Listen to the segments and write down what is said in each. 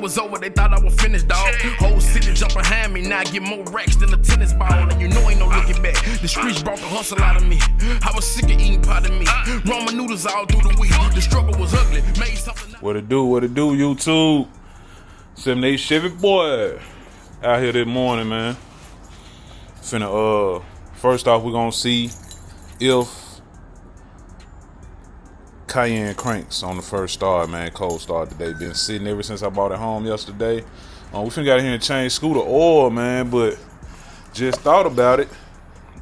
was over, they thought I was finished, dog. Whole city jump behind me, now I get more racks than a tennis ball. And you know ain't no looking back. The streets brought the hustle out of me. I was sick of eating pot of meat. Ramen noodles all through the week. The struggle was ugly. Made something. What it do, YouTube? 78 Chevy boy. Out here this morning, man. Finna, first off, we're gonna see if Cayenne cranks on the first start, man. Cold start today. Been sitting ever since I bought it home yesterday. We finna got here and change scooter oil, man, but just thought about it.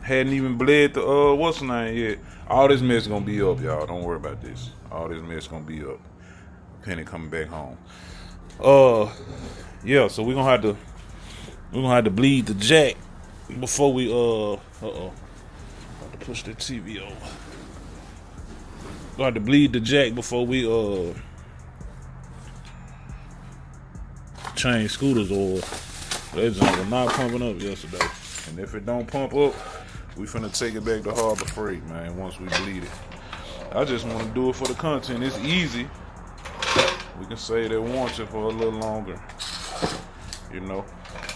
Hadn't even bled the, what's the name yet. All this mess gonna be up, y'all. Don't worry about this. All this mess gonna be up. Penny coming back home. Yeah, so we're gonna have to bleed the jack before we, have to push the TV over. Got to bleed the jack before we change scooters, or that junk was not pumping up yesterday. And if it don't pump up, we finna take it back to Harbor Freight, man, once we bleed it. I just want to do it for the content. It's easy. We can save that warranty for a little longer, you know.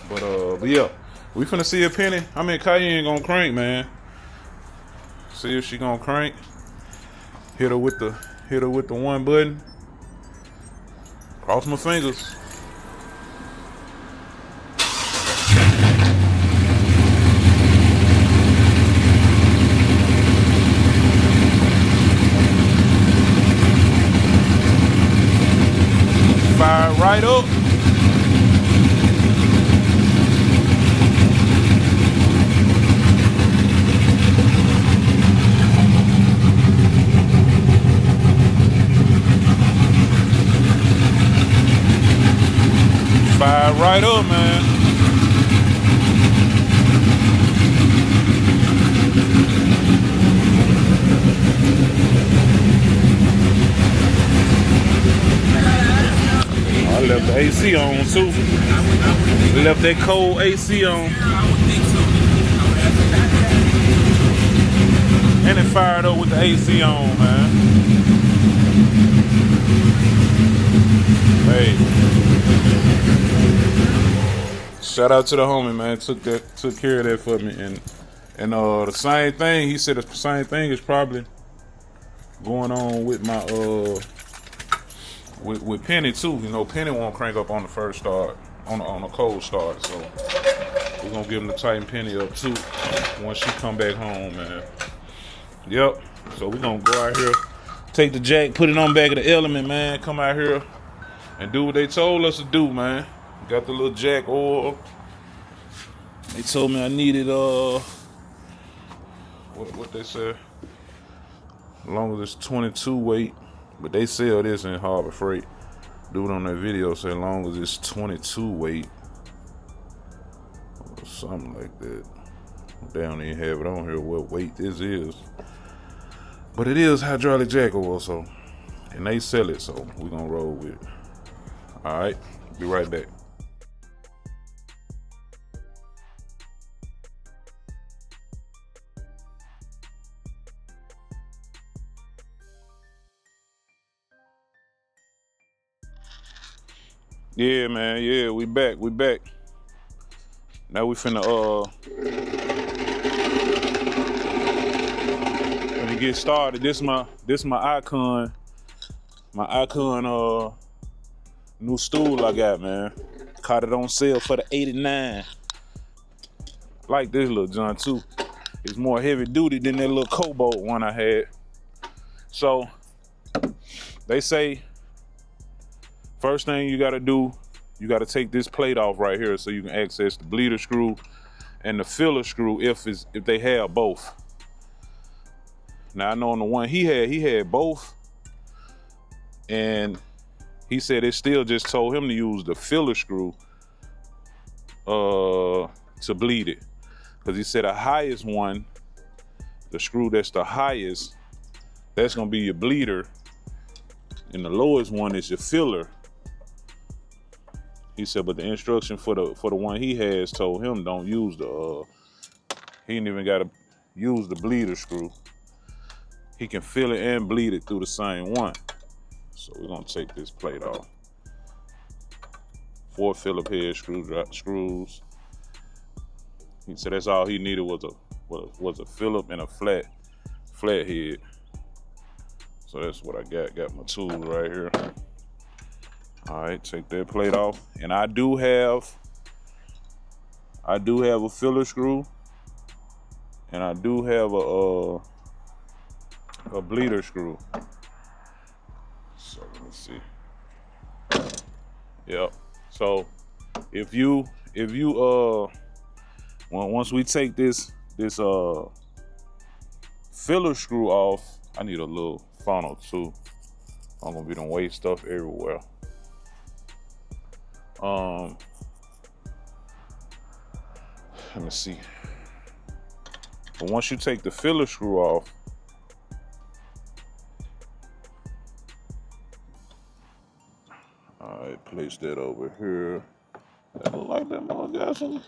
But yeah, we finna see if Cayenne gonna crank, man. See if she gonna crank. Hit her with the one button. Cross my fingers. Fire right up. Fire right up, man. I left the AC on too. Left that cold AC on. And it fired up with the AC on, man. Hey. Shout out to the homie, man. Took care of that for me, and the same thing. He said the same thing is probably going on with my with Penny too. You know, Penny won't crank up on the first start, on a cold start. So we're gonna give him the tighten Penny up too once she come back home, man. Yep. So we're gonna go out here, take the jack, put it on back of the Element, man. Come out here and do what they told us to do, man. Got the little jack oil. They told me I needed what they said. As long as it's 22 weight, but they sell this in Harbor Freight. Dude on that video said as long as it's 22 weight or something like that. They don't even have it on here what weight this is, but it is hydraulic jack oil, so, and they sell it, so we're gonna roll with it. All right, be right back. Yeah, man. Yeah, we back. Now we finna when we get started. This my Icon. My Icon new stool I got, man. Caught it on sale for the $89. Like this little John too. It's more heavy duty than that little Cobalt one I had. So they say, first thing you gotta do, you gotta take this plate off right here so you can access the bleeder screw and the filler screw if they have both. Now I know on the one he had both, and he said it still just told him to use the filler screw to bleed it. Because he said the highest one, the screw that's the highest, that's gonna be your bleeder, and the lowest one is your filler. He said, but the instruction for the one he has told him don't use the he ain't even gotta use the bleeder screw. He can fill it and bleed it through the same one. So we're gonna take this plate off. 4 Phillip head screws. He said that's all he needed was a Phillip and a flat head. So that's what I got. Got my tools right here. All right, take that plate off. And I do have a filler screw, and I do have a bleeder screw. So let me see. Yep. So if you once we take this filler screw off, I need a little funnel too. I'm gonna be done weight stuff everywhere. Let me see. But once you take the filler screw off, all right, place that over here. That look like that mother got some.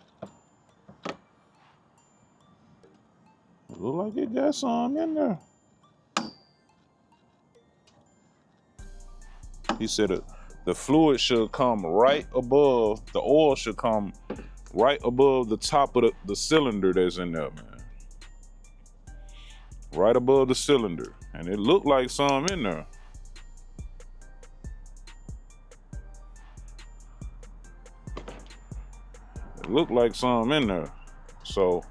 Look like it got some in there. He said the fluid should come right above, the oil should come right above the top of the cylinder that's in there, man. Right above the cylinder. And it looked like some in there. It looked like some in there. So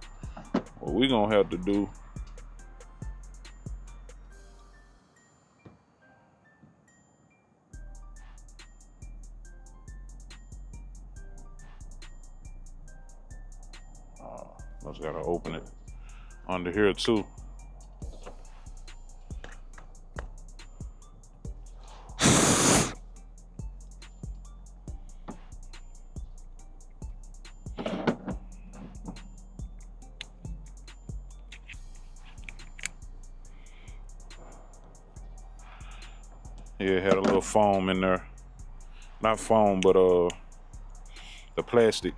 what we gonna have to do, just gotta open it under here too. Yeah, it had a little foam in there. Not foam, but the plastic.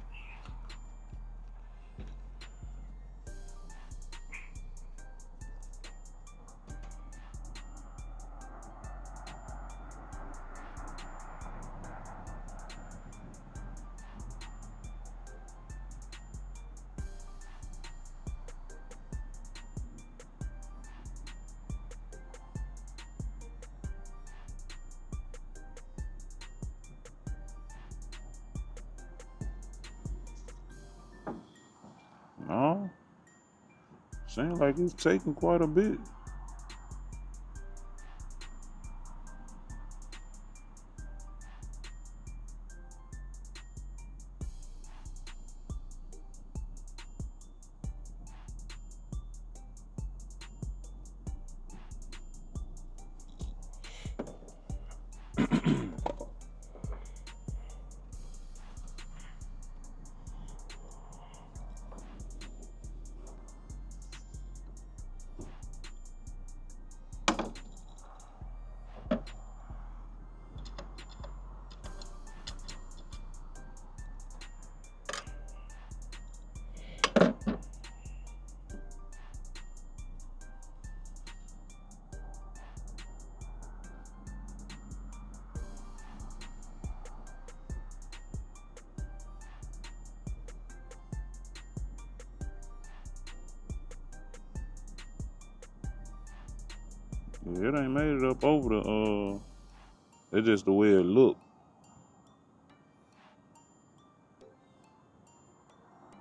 No, seems like it's taking quite a bit. Yeah, it ain't made it up over the, it's just the way it looked.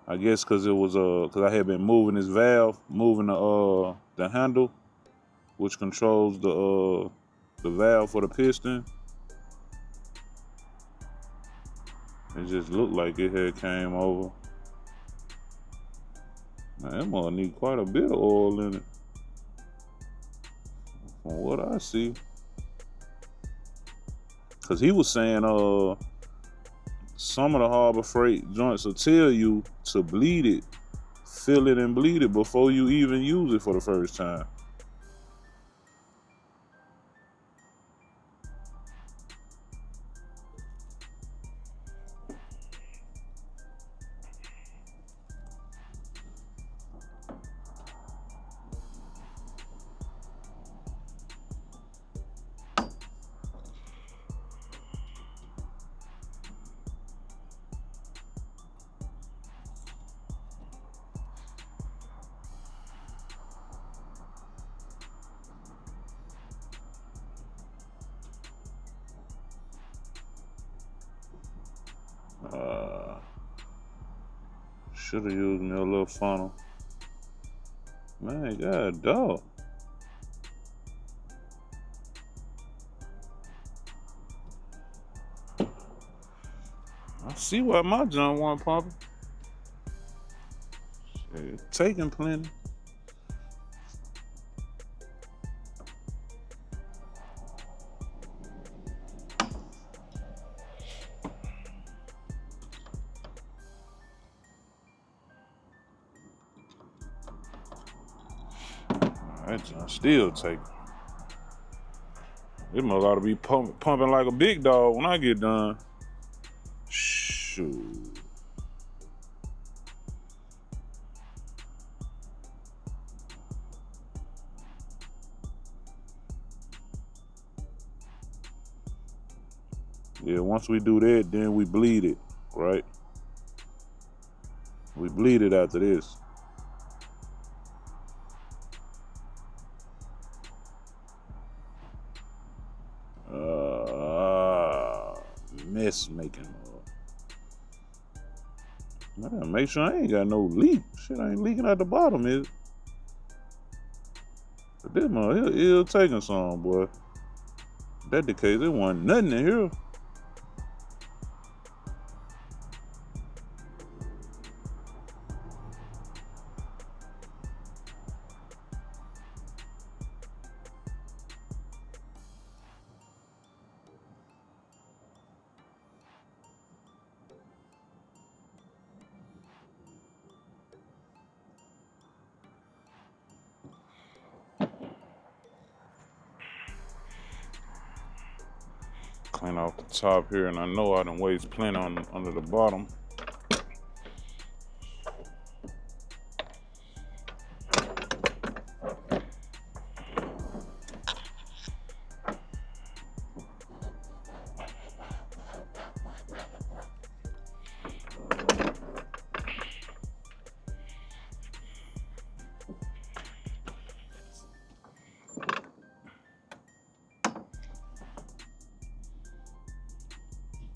I guess cause it was, cause I had been moving this valve, moving the handle, which controls the valve for the piston. It just looked like it had came over. Man, that must need quite a bit of oil in it. From what I see. Cause he was saying some of the Harbor Freight joints will tell you to bleed it, fill it and bleed it before you even use it for the first time. Should have used me a little funnel. Man, god dog. I see why my junk wasn't pumping. Shit, taking plenty. That junk still taking. This mother ought to be pumping like a big dog when I get done. Shoot. Yeah, once we do that, then we bleed it, right? We bleed it after this. Mess making. I gotta make sure I ain't got no leak. Shit ain't leaking at the bottom, is it? But this mother, he'll taking some, boy. If that's the case, there wasn't nothing in here. Clean off the top here, and I know I done waste plenty under the bottom.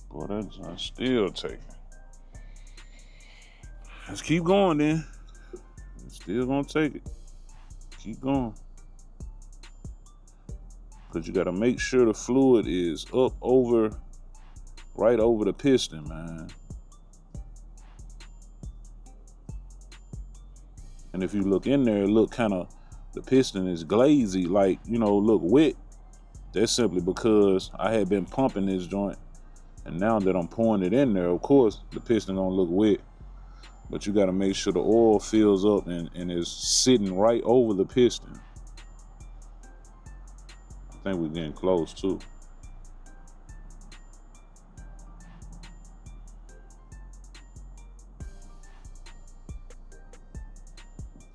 Boy, that's still taking. Let's keep going then. Still gonna take it. Keep going. Cause you gotta make sure the fluid is up over, right over the piston, man. And if you look in there, it look kinda, the piston is glazy, like, you know, look wet. That's simply because I had been pumping this joint. And now that I'm pouring it in there, of course, the piston gonna look wet. But you gotta make sure the oil fills up and is sitting right over the piston. I think we're getting close too.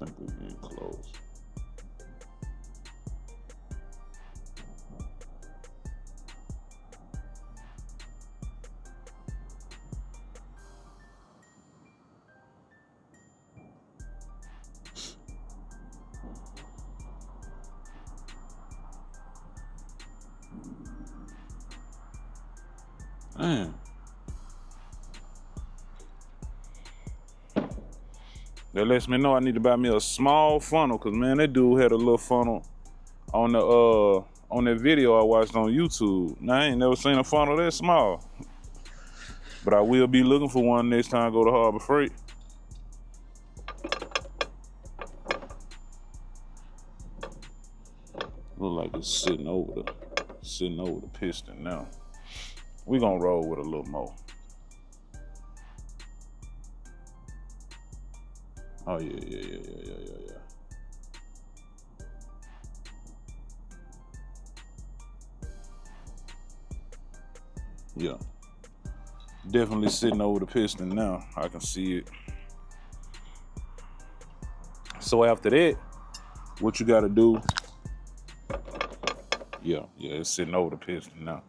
I think we're getting close. Man. That lets me know I need to buy me a small funnel, cause man, that dude had a little funnel on the on that video I watched on YouTube. Now I ain't never seen a funnel that small. But I will be looking for one next time I go to Harbor Freight. Look like it's sitting over the piston now. We gonna roll with a little more. Oh yeah. Yeah. Definitely sitting over the piston now. I can see it. So after that, what you gotta do, yeah, it's sitting over the piston now.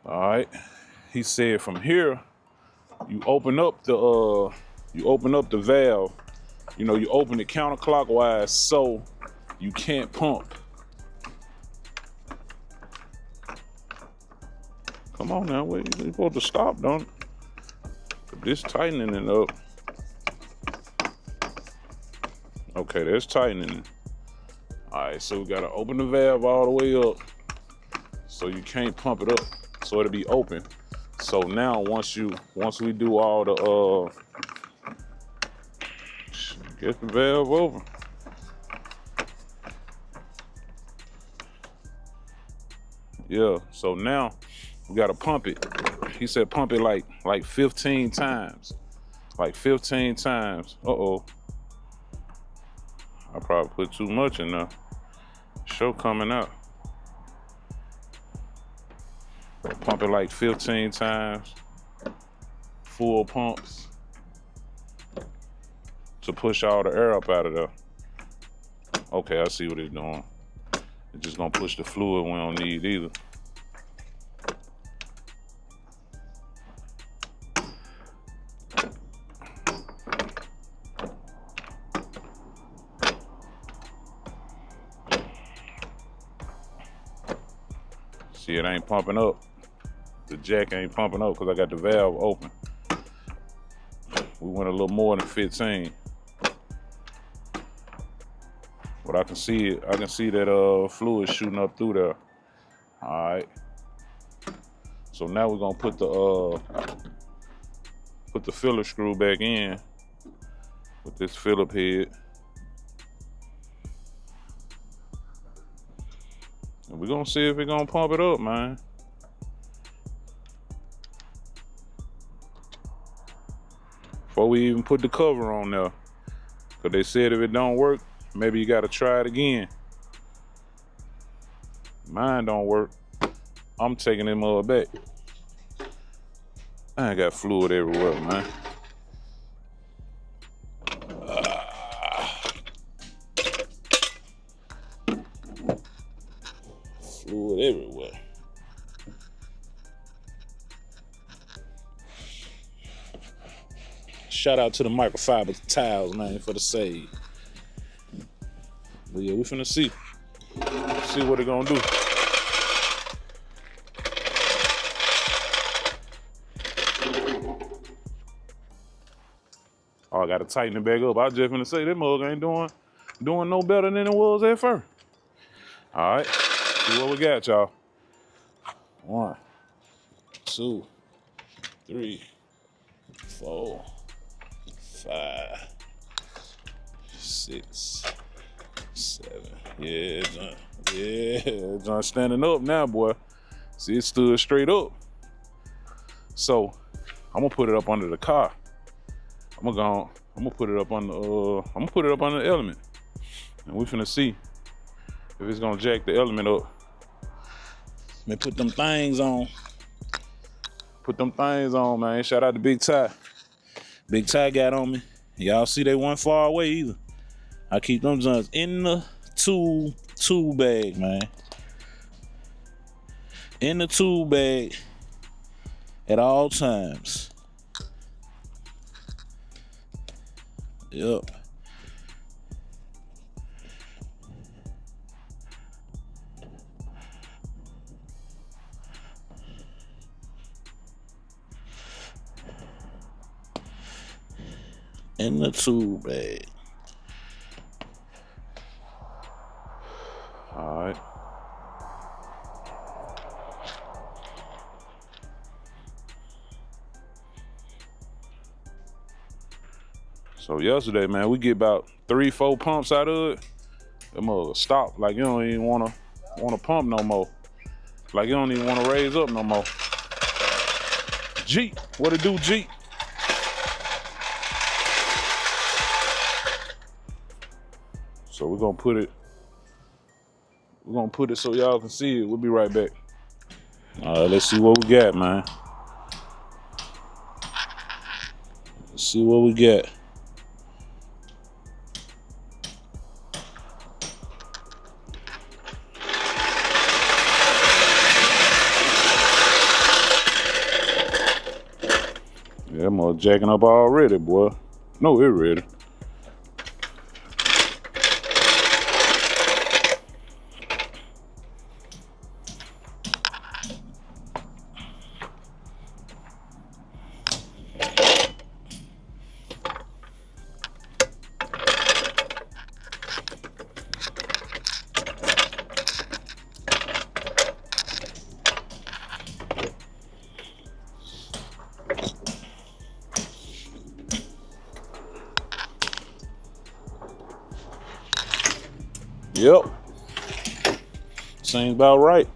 All right, he said from here, you open up the valve. You know, you open it counterclockwise so you can't pump. Come on now, wait, you supposed to stop, don't it? This tightening it up. Okay, that's tightening it. All right, so we gotta open the valve all the way up so you can't pump it up, so it'll be open. So now once we do all the get the valve open. Yeah, so now we gotta pump it. He said pump it like 15 times. Like 15 times. Uh-oh. I probably put too much in there. Show coming out. Pump it like 15 times. Full pumps. To push all the air up out of there. Okay, I see what it's doing. It's just gonna push the fluid we don't need either. See, it ain't pumping up. The jack ain't pumping up because I got the valve open. We went a little more than 15. But I can see it. I can see that fluid shooting up through there. All right. So now we're gonna put the filler screw back in with this Phillip head. And we're gonna see if it's gonna pump it up, man. Before we even put the cover on there. Cause they said if it don't work, maybe you gotta try it again. Mine don't work. I'm taking them all back. I ain't got fluid everywhere, man. Fluid everywhere. Shout out to the microfiber tiles, man, for the save. But yeah, we finna see what it gonna do. Oh, I gotta tighten it back up. I was just finna say that mug ain't doing no better than it was at first. All right, see what we got, y'all. 1, 2, 3, 4, 5, 6, 7. Yeah, John. Yeah, John standing up now, boy. See, it stood straight up. So I'm gonna put it up under the car. I'm gonna put it up on the element, and we finna see if it's gonna jack the element up. Let me put them things on. Put them things on, man. Shout out to Big Ty. Big Ty got on me. Y'all see they weren't far away either. I keep them joints in the tool bag, man. In the tool bag at all times. Yep. In the tool bag. All right. So yesterday, man, we get about 3-4 pumps out of it. That mother stop. Like you don't even wanna pump no more. Like you don't even wanna raise up no more. Jeep, what it do, Jeep? So we're gonna put it so y'all can see it. We'll be right back. All right, let's see what we got, man. Let's see what we got. Yeah, I'm all jacking up already, boy. No, it ready. Yep. Seems about right.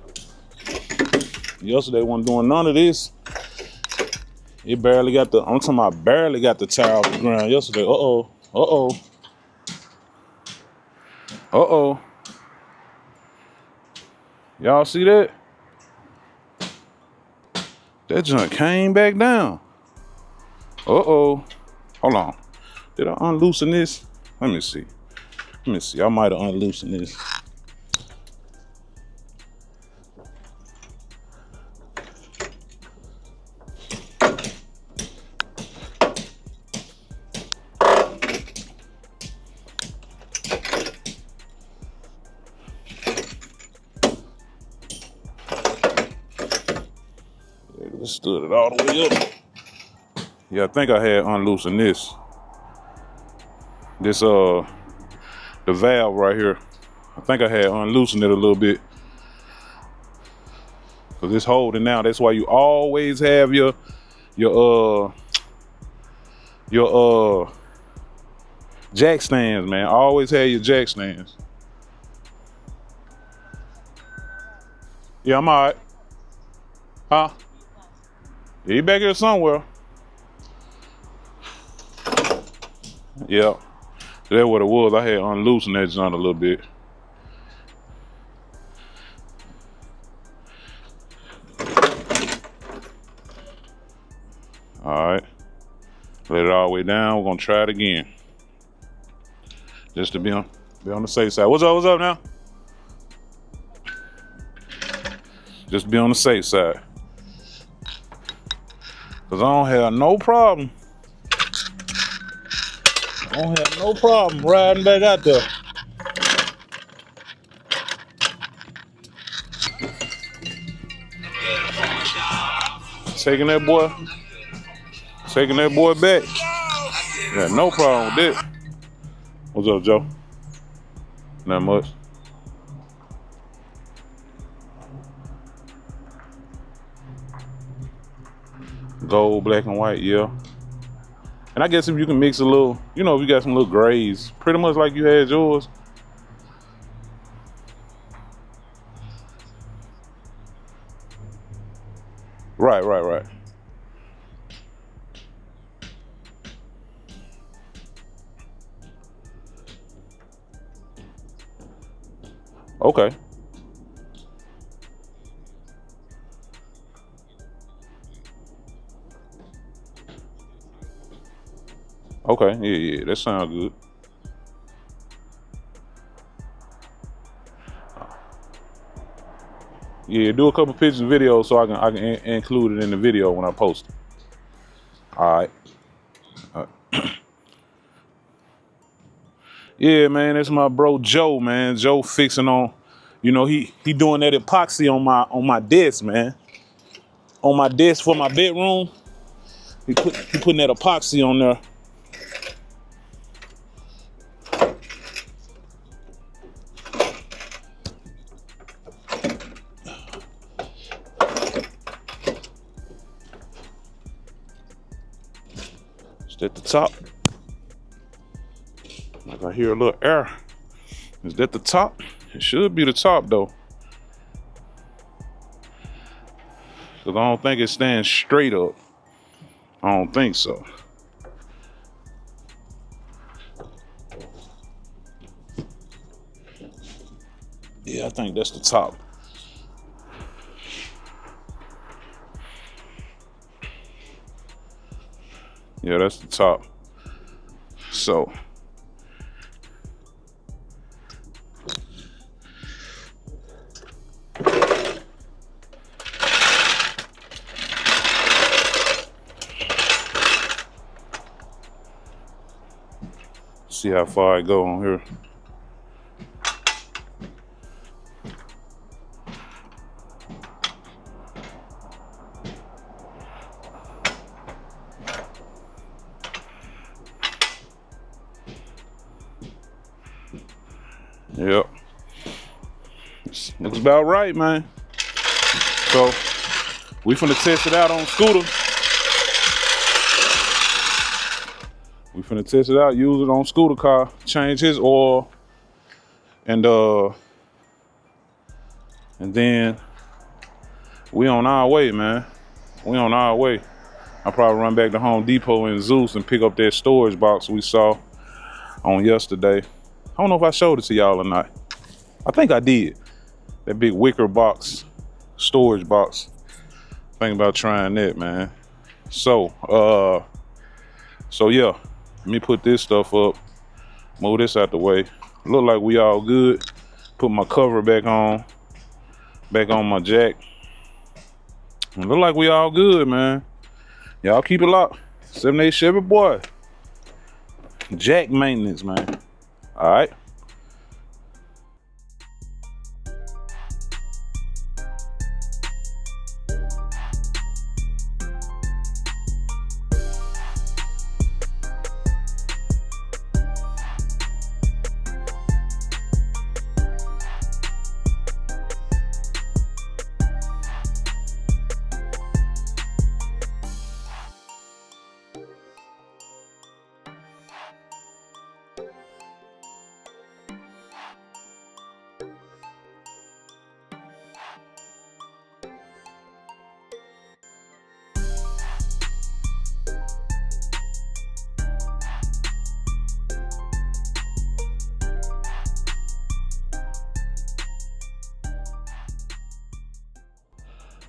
Yesterday wasn't doing none of this. It barely got the, I'm talking about barely got the tire off the ground yesterday. Uh-oh. Uh-oh. Uh-oh. Y'all see that? That junk came back down. Uh-oh. Hold on. Did I unloosen this? Let me see. Let me see. I might have unloosened this. Stood it all the way up. Yeah, I think I had unloosened this. This the valve right here. I think I had unloosened it a little bit. Cause it's holding now. That's why you always have your jack stands, man. Always have your jack stands. Yeah, I'm all right. Huh? Yeah, he back here somewhere. Yeah, that's what it was. I had unloosened that joint a little bit. All right, let it all the way down. We're gonna try it again, just to be on the safe side. What's up? What's up now? Just be on the safe side. Cause I don't have no problem. I don't have no problem riding back out there. Taking that boy back. Yeah, no problem with that. What's up, Joe? Not much. Gold, black, and white, yeah. And I guess if you can mix a little, you know, if you got some little grays, pretty much like you had yours. Right. Okay. Okay, yeah, that sounds good. Yeah, do a couple pictures and videos so I can include it in the video when I post it. All right. Yeah, man, that's my bro Joe, man. Joe fixing on, you know, he doing that epoxy on my desk, man. On my desk for my bedroom. He putting that epoxy on there. At the top. Like I hear a little air. Is that the top? It should be the top though. Cause I don't think it stands straight up. I don't think so. Yeah, I think that's the top. Yeah, that's the top. So. See how far I go on here. Yep. Looks about right, man. So we finna test it out on scooter. We finna test it out, use it on scooter car, change his oil, And then we on our way, man. We on our way. I'll probably run back to Home Depot in Zeus and pick up that storage box we saw on yesterday. I don't know if I showed it to y'all or not. I think I did. That big wicker box, storage box. Thinking about trying that, man. So yeah, let me put this stuff up, move this out the way. Look like we all good. Put my cover back on my jack. Look like we all good, man. Y'all keep it locked. 78 Chevy boy. Jack maintenance, man. All right.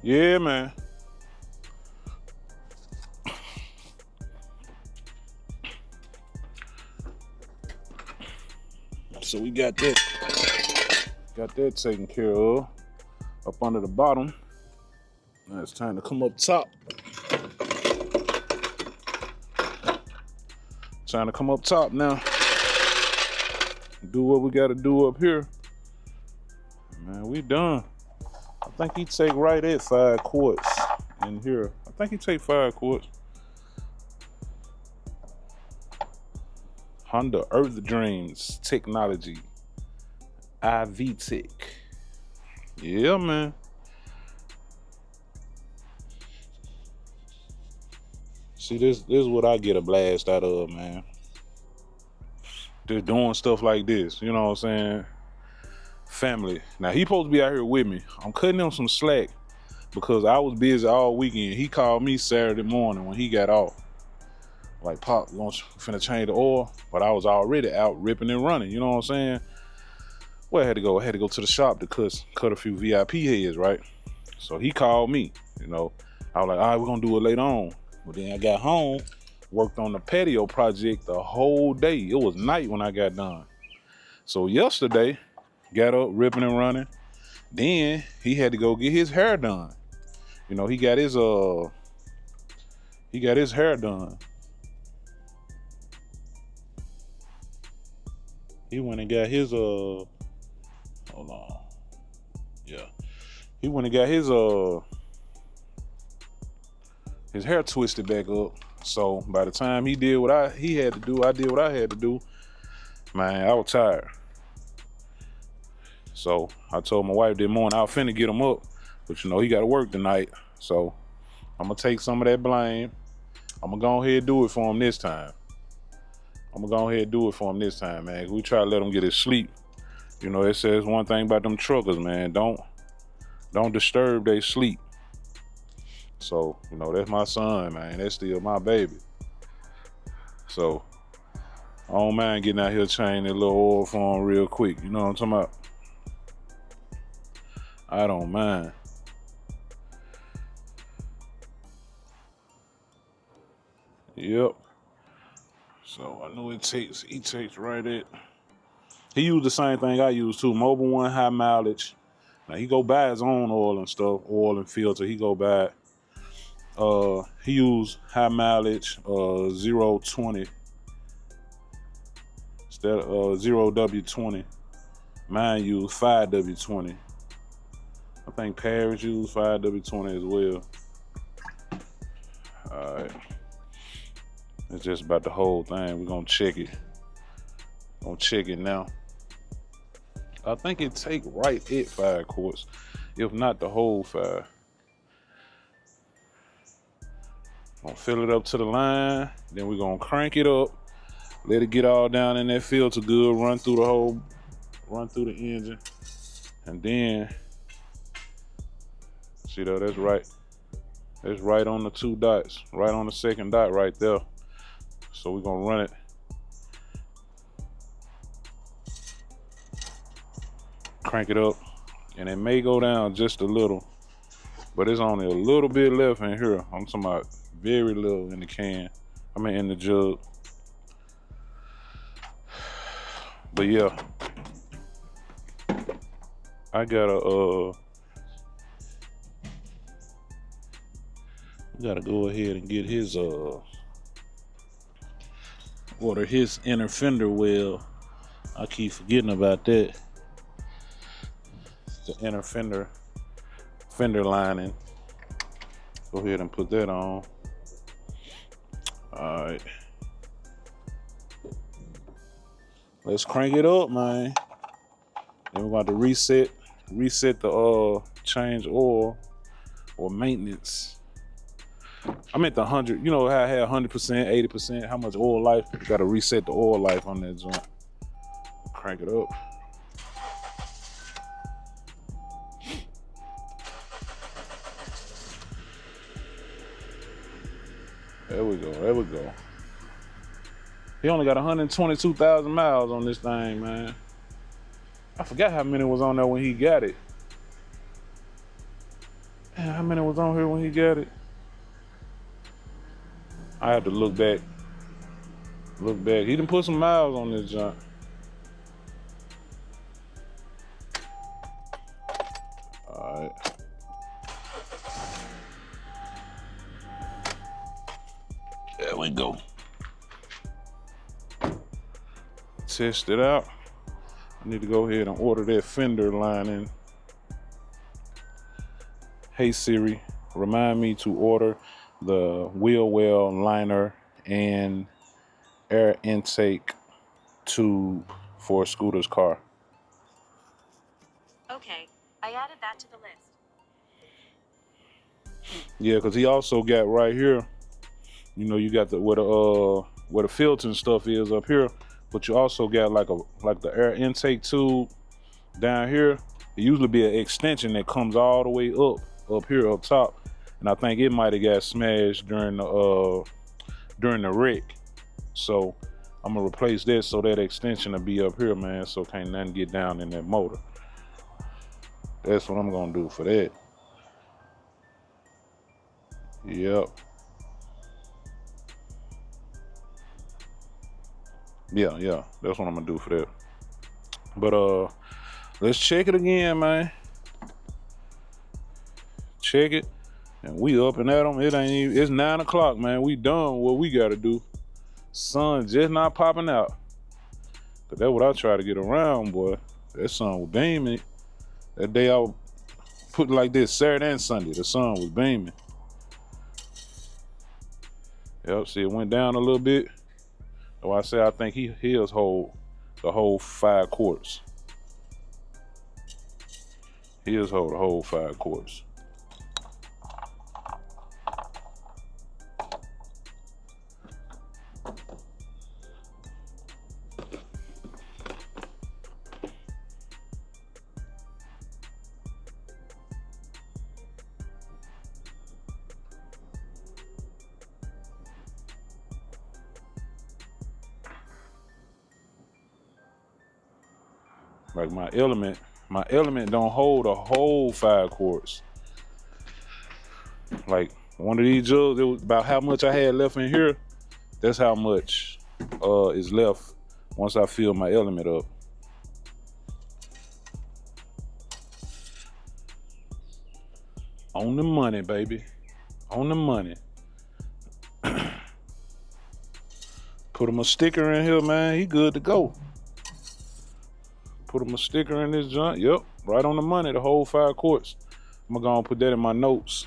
Yeah, man. So we got that taken care of up under the bottom. Now it's time to come up top. Trying to come up top now. Do what we gotta do up here. Man, we done. I think he take right at 5 quarts in here. I think he take 5 quarts. Honda Earth Dreams Technology. IV Tech. Yeah, man. See, this is what I get a blast out of, man. Just doing stuff like this, you know what I'm saying? Family. Now, he supposed to be out here with me. I'm cutting him some slack because I was busy all weekend. He called me Saturday morning when he got off. Like, Pop, finna change the oil, but I was already out ripping and running, you know what I'm saying? Well, I had to go to the shop to cut a few VIP heads, right? So he called me, you know. I was like, all right, we're gonna do it later on. But then I got home, worked on the patio project the whole day. It was night when I got done. So yesterday, got up, ripping and running. Then he had to go get his hair done. You know, he got his hair done. He went and got his hold on. Yeah. He went and got his hair twisted back up. So by the time he did what he had to do, I did what I had to do. Man, I was tired. So I told my wife that morning I was finna get him up, but you know, he gotta work tonight. So I'm gonna take some of that blame. I'm gonna go ahead and do it for him this time. Man. We try to let him get his sleep. You know, it says one thing about them truckers, man. Don't disturb their sleep. So, you know, that's my son, man. That's still my baby. So I don't mind getting out here changing that little oil for him real quick. You know what I'm talking about? I don't mind. Yep. So I know he takes right at. He used the same thing I use too. Mobile One high mileage. Now he go buy his own oil and stuff, oil and filter. He go buy. He used high mileage 020 instead of 0W20. Mine used 5W20. I think Paris used 5W20 as well. All right. It's just about the whole thing. We're gonna check it. Now. I think it take right at 5 quarts, if not the whole 5. Gonna fill it up to the line, then we're gonna crank it up, let it get all down in that filter good, run through the run through the engine, and then see though, that's right. That's right on the 2 dots, right on the second dot right there. So we're gonna run it. Crank it up, and it may go down just a little, but it's only a little bit left in here. I'm talking about very little in the can. I mean in the jug. But yeah, I gotta go ahead and get his order his inner fender well. I keep forgetting about that. The inner fender lining. Go ahead and put that on. All right. Let's crank it up, man. Then we're going to reset the change oil or maintenance. I meant the 100, you know how I had 100%, 80%, how much oil life? You got to reset the oil life on that joint. Crank it up. There we go, there we go. He only got 122,000 miles on this thing, man. I forgot how many was on there when he got it. Man, how many was on here when he got it? I have to look back. Look back. He done put some miles on this junk. All right. There we go. Test it out. I need to go ahead and order that fender lining. Hey Siri, remind me to order the wheel well liner and air intake tube for a Scooter's car. Okay, I added that to the list. Yeah, because he also got right here, you know, you got the where the filter and stuff is up here, but you also got like the air intake tube down here. It usually be an extension that comes all the way up here up top, and I think it might have got smashed during the wreck. So I'm gonna replace that so that extension will be up here, man, so can't nothing get down in that motor. That's what I'm gonna do for that. Yep. Yeah, that's what I'm gonna do for that. But let's check it again, man. Check it, and we up and at them. It ain't even, it's 9 o'clock, man. We done what we gotta do. Sun just not popping out. But that's what I try to get around, boy. That sun was beaming. That day I put it like this, Saturday and Sunday, the sun was beaming. Yep, see it went down a little bit. So I say I think he'll hold the whole 5 quarts. He'll hold the whole 5 quarts. Like my element don't hold a whole 5 quarts. Like one of these jugs, it was about how much I had left in here. That's how much is left once I fill my element up. On the money, baby. On the money. Put him a sticker in here, man. He good to go. Put him a sticker in this joint. Yep, right on the money, the whole 5 quarts. I'm gonna go and put that in my notes.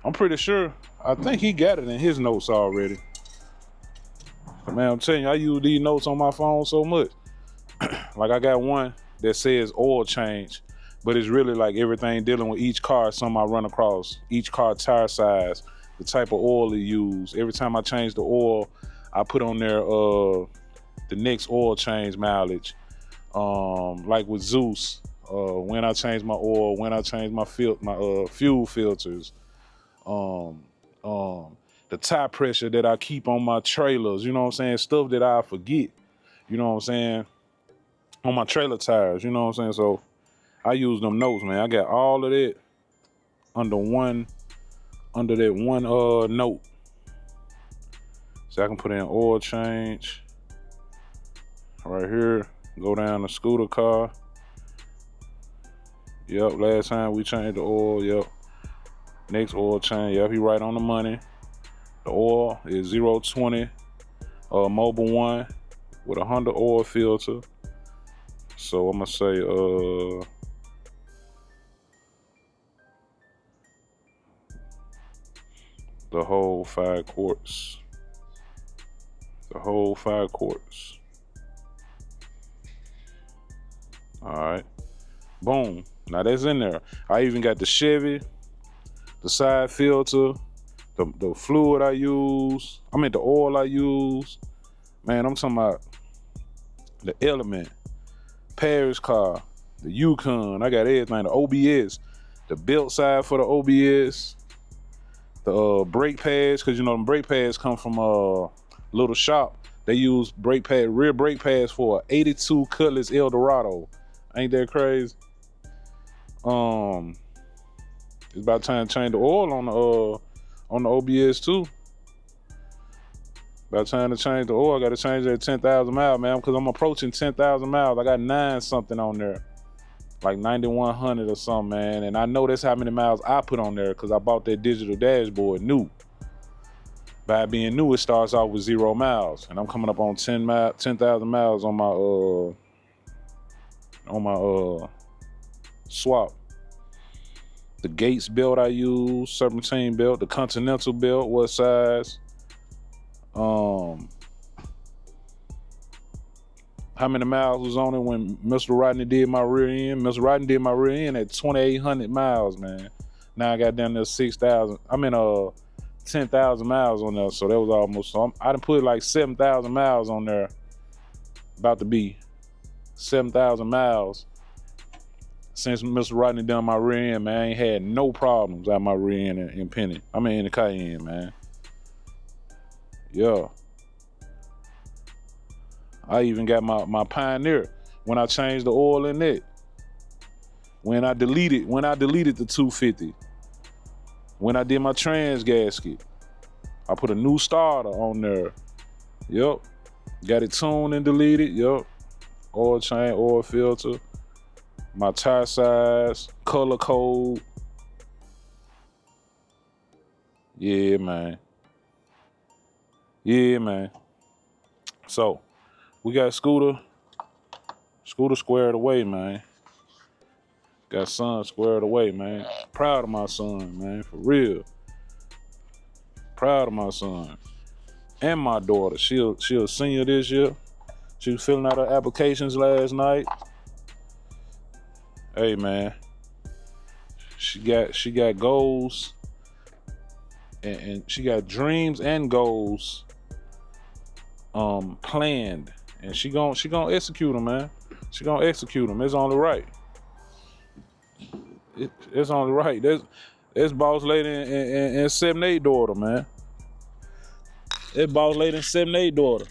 I'm pretty sure, I think he got it in his notes already. Man, I'm telling you, I use these notes on my phone so much. Like I got one that says oil change, but it's really like everything dealing with each car, something I run across, each car tire size, the type of oil it use. Every time I change the oil, I put on there the next oil change mileage. Like with Zeus, when I change my oil, when I change my fuel filters, the tire pressure that I keep on my trailers, you know what I'm saying? Stuff that I forget, you know what I'm saying? On my trailer tires, you know what I'm saying? So I use them notes, man. I got all of that under that one note. So I can put in oil change right here, go down the scooter car. Yep, last time we changed the oil, yep. Next oil change, yep, he right on the money. The oil is 020 Mobile 1 with a Honda oil filter. So I'm gonna say the whole 5 quarts. The whole 5 quarts. All right, boom. Now that's in there. I even got the Chevy, the side filter, the fluid I use. I mean the oil I use. Man, I'm talking about the Element, Paris car, the Yukon. I got everything. The OBS, the built side for the OBS, the brake pads, because you know them brake pads come from a little shop. They use rear brake pads for a 82 Cutlass Eldorado. Ain't that crazy? It's about time to change the oil on the OBS too. About time to change the oil. I got to change that 10,000 miles, man, because I'm approaching 10,000 miles. I got 9 something on there, like 9,100 or something, man. And I know that's how many miles I put on there because I bought that digital dashboard new. By being new, it starts off with 0 miles, and I'm coming up on 10,000 miles on my swap. The Gates belt I use, serpentine belt, the Continental belt, what size? How many miles was on it when Mr. Rodney did my rear end? Mr. Rodney did my rear end at 2,800 miles, man. Now I got down there 10,000 miles on there, so that was almost. So I done put like 7,000 miles on there. About to be 7,000 miles since Mr. Rodney done my rear end, man. I ain't had no problems out my rear end in Penny. I mean in the Cayenne, man. Yeah. I even got my Pioneer when I changed the oil in it. When I deleted the 250. When I did my trans gasket, I put a new starter on there. Yup. Got it tuned and deleted. Yup. Oil change, oil filter. My tire size, color code. Yeah, man. Yeah, man. So, we got Scooter squared away, man. Got son squared away, man. Proud of my son, man, for real. Proud of my son. And my daughter. She a senior this year. She was filling out her applications last night. Hey, man. She got goals. And she got dreams and goals planned. And she gonna execute them, man. She gonna execute them. It's only right. It's only right. That's boss lady and 7-8 daughter, man. That boss lady and 7-8 daughter.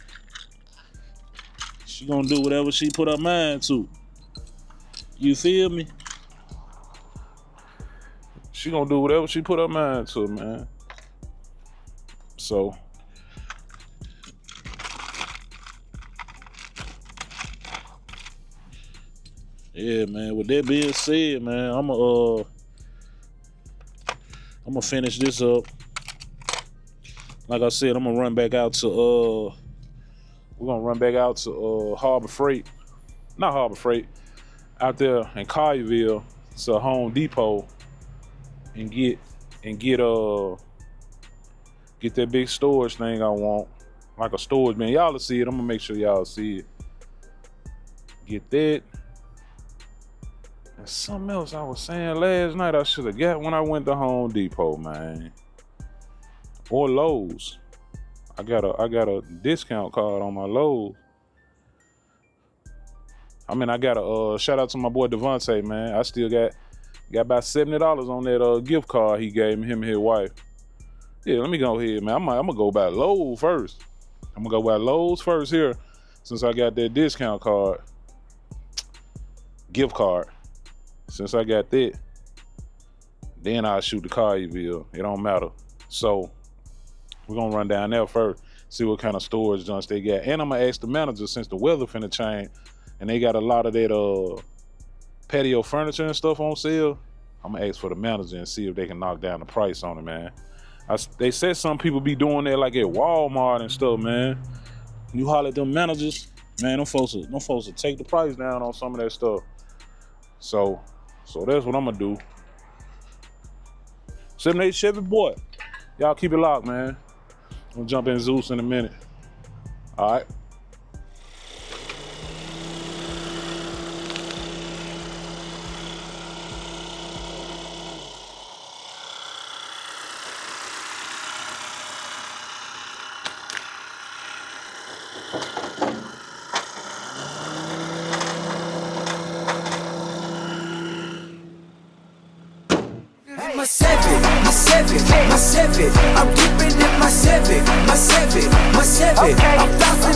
She gonna do whatever she put her mind to. You feel me? She gonna do whatever she put her mind to, man. So yeah, man. With that being said, man, I'm gonna finish this up. Like I said, I'm gonna run back out to we're gonna run back out to Harbor Freight. Not Harbor Freight. Out there in Collierville to Home Depot and get that big storage thing I want. Like a storage bin. Y'all will see it. I'm gonna make sure y'all see it. Get that. And something else I was saying last night I should have got when I went to Home Depot, man. Or Lowe's. I got a discount card on my Lowe's. I mean, I got a shout out to my boy Devontae, man. I still got about $70 on that gift card he gave me, him and his wife. Yeah, let me go ahead, man. I'm gonna go by Lowe's first. I'm gonna go by Lowe's first here, since I got that discount card, gift card. Since I got that, then I'll shoot the car bill. It don't matter. So we're gonna run down there first, see what kind of storage junks they got. And I'm gonna ask the manager, since the weather finna change and they got a lot of that patio furniture and stuff on sale, I'm gonna ask for the manager and see if they can knock down the price on it, man. They said some people be doing that like at Walmart and stuff, man. You holler at them managers, man, them folks will take the price down on some of that stuff. So that's what I'm gonna do. 78 Chevy boy. Y'all keep it locked, man. I'm gonna jump in Zeus in a minute. All right. My Civic, I'm keeping it my Civic. I'm fly